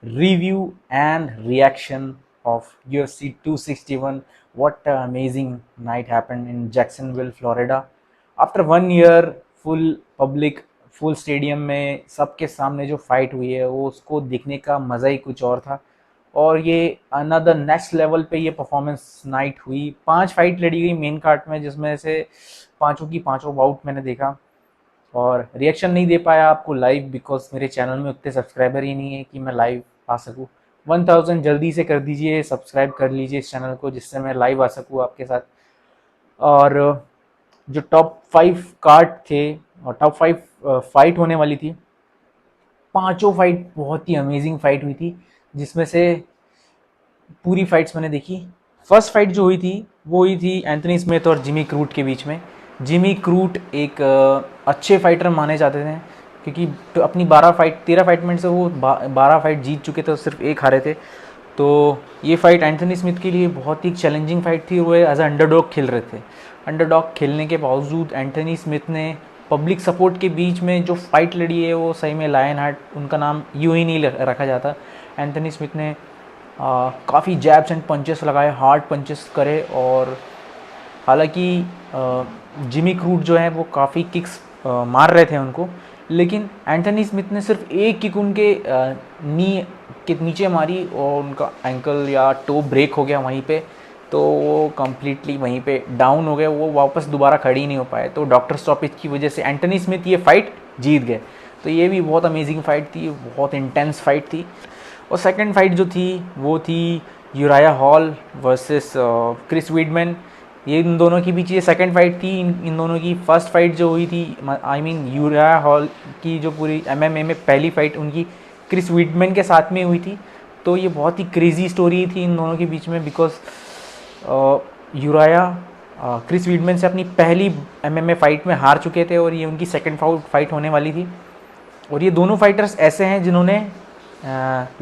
review and reaction of UFC 261. What an amazing night happened in Jacksonville, Florida. After 1 year, full public, full stadium में सबके सामने जो fight हुई है वो उसको देखने का मज़ा ही कुछ और था। और ये अनदर नेक्स्ट लेवल पे ये परफॉर्मेंस नाइट हुई। 5 फाइट लड़ी गई मेन कार्ड में, जिसमें से पांचों की पांचों बाउट मैंने देखा और रिएक्शन नहीं दे पाया आपको लाइव, बिकॉज मेरे चैनल में उतने सब्सक्राइबर ही नहीं है कि मैं लाइव आ सकूँ। 1000 जल्दी से कर दीजिए, सब्सक्राइब कर लीजिए इस चैनल को, जिससे मैं लाइव आ सकूँ आपके साथ। और जो टॉप 5 कार्ड थे और टॉप 5 फाइट होने वाली थी, पांचों फाइट बहुत ही अमेजिंग फाइट हुई थी, जिसमें से पूरी फाइट्स मैंने देखी। फर्स्ट फाइट जो हुई थी वो हुई थी एंथनी स्मिथ और जिमी क्रूट के बीच में। जिमी क्रूट एक अच्छे फाइटर माने जाते थे, क्योंकि तो अपनी 13 फाइट में से वो 12 फाइट जीत चुके थे और सिर्फ एक हारे थे। तो ये फाइट एंथनी स्मिथ के लिए बहुत ही चैलेंजिंग फाइट थी। वो एज अंडरडॉग खेल रहे थे। अंडरडॉग खेलने के बावजूद एंथनी स्मिथ ने पब्लिक सपोर्ट के बीच में जो फाइट लड़ी है वो सही में लायन हार्ट, उनका नाम यूं ही नहीं रखा जाता। एंथनी स्मिथ ने काफ़ी जैब्स एंड पंचेस लगाए, हार्ड पंचेस करे। और हालांकि जिमी क्रूट जो है वो काफ़ी किक्स मार रहे थे उनको, लेकिन एंथनी स्मिथ ने सिर्फ एक किक उनके नी के नीचे मारी और उनका एंकल या टो ब्रेक हो गया वहीं पे। तो वो कम्प्लीटली वहीं पे डाउन हो गए, वो वापस दोबारा खड़ी नहीं हो पाए। तो डॉक्टर स्टॉपेज की वजह से एंथनी स्मिथ ये फाइट जीत गए। तो ये भी बहुत अमेजिंग फाइट थी, बहुत इंटेंस फाइट थी। और सेकंड फाइट जो थी वो थी यूराया हॉल वर्सेस क्रिस वीडमैन। ये इन दोनों के बीच ये सेकंड फाइट थी। इन दोनों की फर्स्ट फाइट जो हुई थी, आई मीन यूराया हॉल की जो पूरी एमएमए में पहली फाइट उनकी क्रिस वीडमैन के साथ में हुई थी। तो ये बहुत ही क्रेजी स्टोरी थी इन दोनों के बीच में, बिकॉज यूराया क्रिस वीडमैन से अपनी पहली एमएमए फाइट में हार चुके थे और ये उनकी सेकंड फाइट होने वाली थी। और ये दोनों फाइटर्स ऐसे हैं जिन्होंने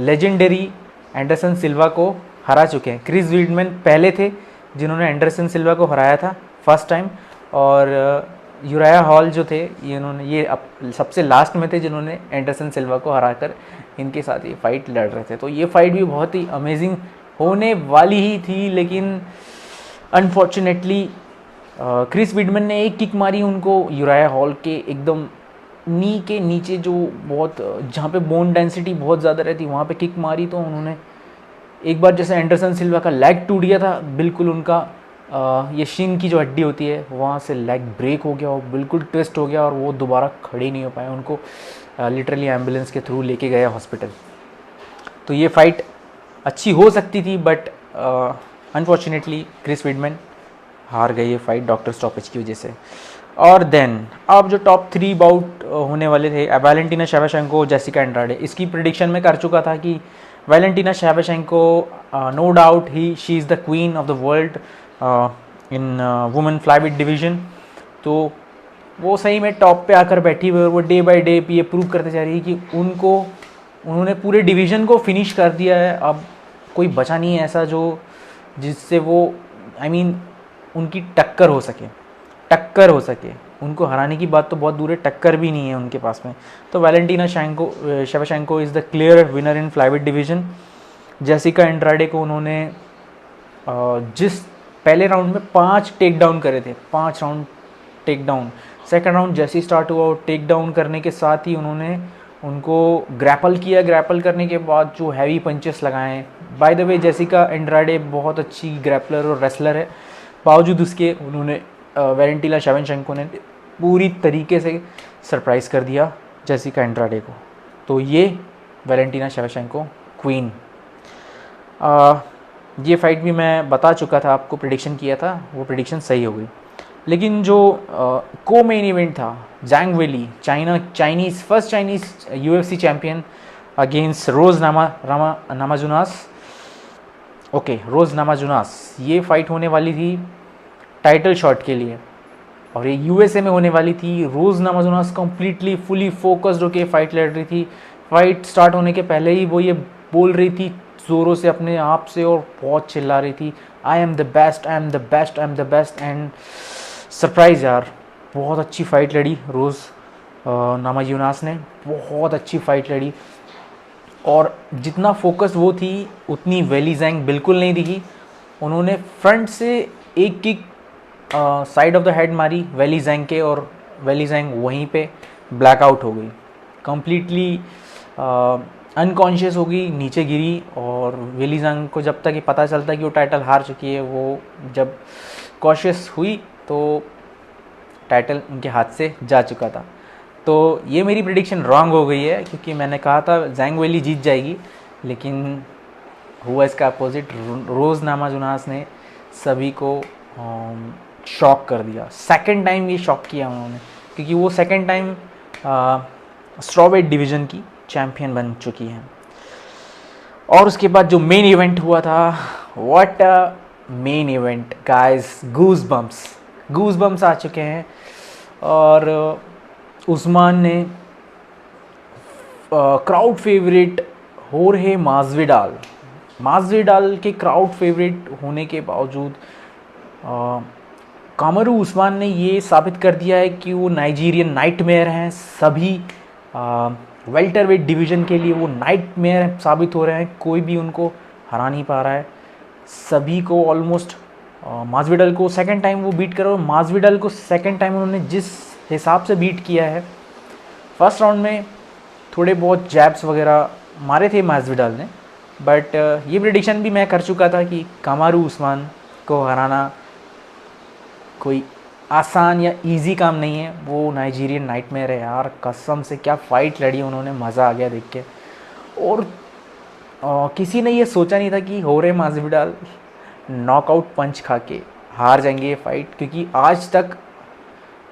लेजेंडरी एंडरसन सिल्वा को हरा चुके हैं। क्रिस वीडमैन पहले थे जिन्होंने एंडरसन सिल्वा को हराया था फर्स्ट टाइम, और यूराया हॉल जो थे ये सबसे लास्ट में थे जिन्होंने एंडरसन सिल्वा को हराकर इनके साथ ये फाइट लड़ रहे थे। तो ये फाइट भी बहुत ही अमेजिंग होने वाली ही थी, लेकिन अनफॉर्चुनेटली क्रिस वीडमैन ने एक किक मारी उनको यूराया हॉल के एकदम नी के नीचे, जो बहुत जहाँ पे बोन डेंसिटी बहुत ज़्यादा रहती वहाँ पे किक मारी। तो उन्होंने एक बार जैसे एंडरसन सिल्वा का लेग टूट गया था बिल्कुल, उनका ये शिन की जो हड्डी होती है वहाँ से लेग ब्रेक हो गया और बिल्कुल ट्विस्ट हो गया और वो दोबारा खड़े नहीं हो पाए। उनको लिटरली एम्बुलेंस के थ्रू लेके गए हॉस्पिटल। तो ये फाइट अच्छी हो सकती थी, बट अनफॉर्चुनेटली क्रिस वीडमैन हार गए ये फाइट डॉक्टर स्टॉपेज की वजह से। और देन अब जो टॉप 3 बाउट होने वाले थे, वैलेंटिना शेवचेंको, जेसिका एंड्राडे, इसकी प्रिडिक्शन में कर चुका था कि Valentina Shevchenko, no doubt she is the queen of the world in women flyweight division. तो वो सही में टॉप पे आकर बैठी हुई और वो डे बाय डे ये प्रूव करते जा रही है कि उन्होंने पूरे डिवीज़न को फिनिश कर दिया है। अब कोई बचा नहीं है ऐसा जो जिससे वो आई मीन उनकी टक्कर हो सके। उनको हराने की बात तो बहुत दूर है, टक्कर भी नहीं है उनके पास में। तो Valentina Shevchenko is the clear winner in flyweight division. Jessica Andrade को उन्होंने जिस पहले राउंड में 5 टेक डाउन करे थे, 5 round take down. Second round जैसे ही स्टार्ट हुआ, टेक डाउन करने के साथ ही उन्होंने उनको ग्रैपल किया। ग्रैपल करने के बाद जो हैवी पंचेस लगाए। By the way Jessica Andrade बहुत अच्छी ग्रैपलर और रेसलर है, बावजूद उसके उन्होंने वैलेंटिना शेवचेंको ने पूरी तरीके से सरप्राइज़ कर दिया जेसिका एंड्राडे को। तो ये वैलेंटिना शेवचेंको क्वीन। ये फाइट भी मैं बता चुका था आपको, प्रिडिक्शन किया था, वो प्रिडिक्शन सही हो गई। लेकिन जो को मेन इवेंट था, Zhang Weili, first Chinese UFC champion against Rose Namajunas. Okay, Rose Namajunas, ये फाइट होने वाली थी टाइटल शॉट के लिए और ये यूएसए में होने वाली थी। रोज़ नामाजुनास कंप्लीटली फुली फोकस्ड होकर फाइट लड़ रही थी। फाइट स्टार्ट होने के पहले ही वो ये बोल रही थी ज़ोरों से अपने आप से और बहुत चिल्ला रही थी, I am the best, I am the best, I am the best. And surprise यार, बहुत अच्छी फाइट लड़ी रोज़ नामाजुनास ने, बहुत अच्छी फाइट लड़ी। और जितना फोकस वो थी उतनी वेली जैंग बिल्कुल नहीं दिखी। उन्होंने फ्रंट से एक kick side of the head मारी वेली जैंग के, और वेली जैंग वहीं पे ब्लैकआउट हो गई, कम्प्लीटली अनकॉन्शियस हो गई, नीचे गिरी। और वेली जैंग को जब तक ये पता चलता कि वो टाइटल हार चुकी है, वो जब कॉन्शियस हुई तो टाइटल उनके हाथ से जा चुका था। तो ये मेरी प्रिडिक्शन रॉन्ग हो गई है, क्योंकि मैंने कहा था जैंग वेली जीत जाएगी, लेकिन हुआ इसका अपोजिट। रोज़ नामाजुनास ने सभी को शॉक कर दिया। सेकंड टाइम ये शॉक किया उन्होंने, क्योंकि वो सेकंड टाइम स्ट्रॉवेट डिवीज़न की चैम्पियन बन चुकी हैं। और उसके बाद जो मेन इवेंट हुआ था, what a main event guys, goosebumps आ चुके हैं। और उस्मान ने क्राउड फेवरेट होर्हे मास्विडाल के क्राउड फेवरेट होने के बावजूद कामरू उस्मान ने ये साबित कर दिया है कि वो नाइजीरियन नाइटमेयर हैं। सभी वेल्टरवेट डिवीज़न के लिए वो नाइटमेयर साबित हो रहे हैं, कोई भी उनको हरा नहीं पा रहा है। सभी को ऑलमोस्ट मास्विडाल को सेकंड टाइम वो बीट कर रहे हैं। मास्विडाल को सेकंड टाइम उन्होंने जिस हिसाब से बीट किया है, फर्स्ट राउंड में थोड़े बहुत जैब्स वगैरह मारे थे मास्विडाल ने, बट ये प्रेडिक्शन भी मैं कर चुका था कि कामारू उस्मान को हराना कोई आसान या इजी काम नहीं है। वो नाइजीरियन नाइटमेयर है यार, कसम से क्या फ़ाइट लड़ी उन्होंने, मज़ा आ गया देख के। और किसी ने ये सोचा नहीं था कि होरे मास्विडाल नॉकआउट पंच खा के हार जाएंगे ये फाइट, क्योंकि आज तक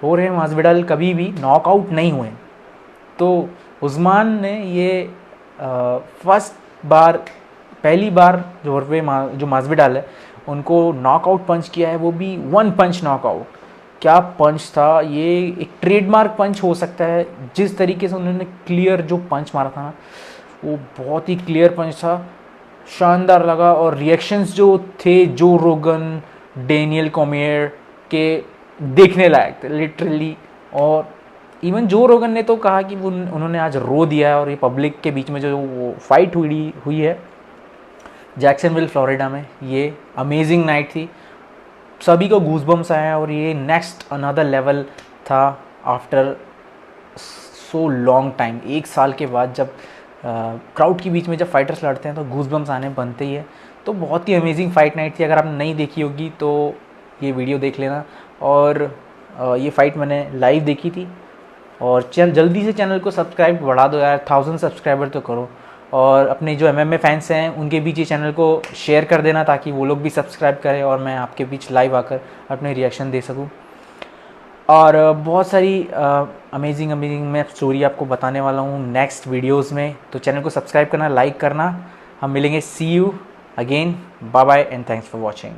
होरे मास्विडाल कभी भी नॉकआउट नहीं हुए। तो उस्मान ने ये पहली बार जो मास्विडाल है उनको नॉकआउट पंच किया है, वो भी वन पंच नॉकआउट। क्या पंच था ये, एक ट्रेडमार्क पंच हो सकता है। जिस तरीके से उन्होंने क्लियर जो पंच मारा था ना, वो बहुत ही क्लियर पंच था, शानदार लगा। और रिएक्शंस जो थे जो रोगन, डेनियल कॉर्मियर के, देखने लायक थे लिटरली। और इवन जो रोगन ने तो कहा कि उन्होंने आज रो दिया है। और ये पब्लिक के बीच में जो वो फाइट हुई है जैक्सनविल फ्लोरिडा में, ये अमेजिंग नाइट थी, सभी को गूज़बम्स आया। और ये नेक्स्ट अनदर लेवल था आफ्टर सो लॉन्ग टाइम। 1 साल के बाद जब क्राउड के बीच में जब फाइटर्स लड़ते हैं तो गूज़बम्स आने बनते ही है। तो बहुत ही अमेजिंग फाइट नाइट थी। अगर आपने नहीं देखी होगी तो ये वीडियो देख लेना। और ये फाइट मैंने लाइव देखी थी। और जल्दी से चैनल को सब्सक्राइब बढ़ा दो यार, 1000 सब्सक्राइबर तो करो। और अपने जो MMA फैंस हैं उनके बीच ये चैनल को शेयर कर देना, ताकि वो लोग भी सब्सक्राइब करें और मैं आपके बीच लाइव आकर अपने रिएक्शन दे सकूं। और बहुत सारी अमेजिंग मैं स्टोरी आपको बताने वाला हूं नेक्स्ट वीडियोस में। तो चैनल को सब्सक्राइब करना, लाइक करना। हम मिलेंगे, see you again, bye bye and thanks for watching.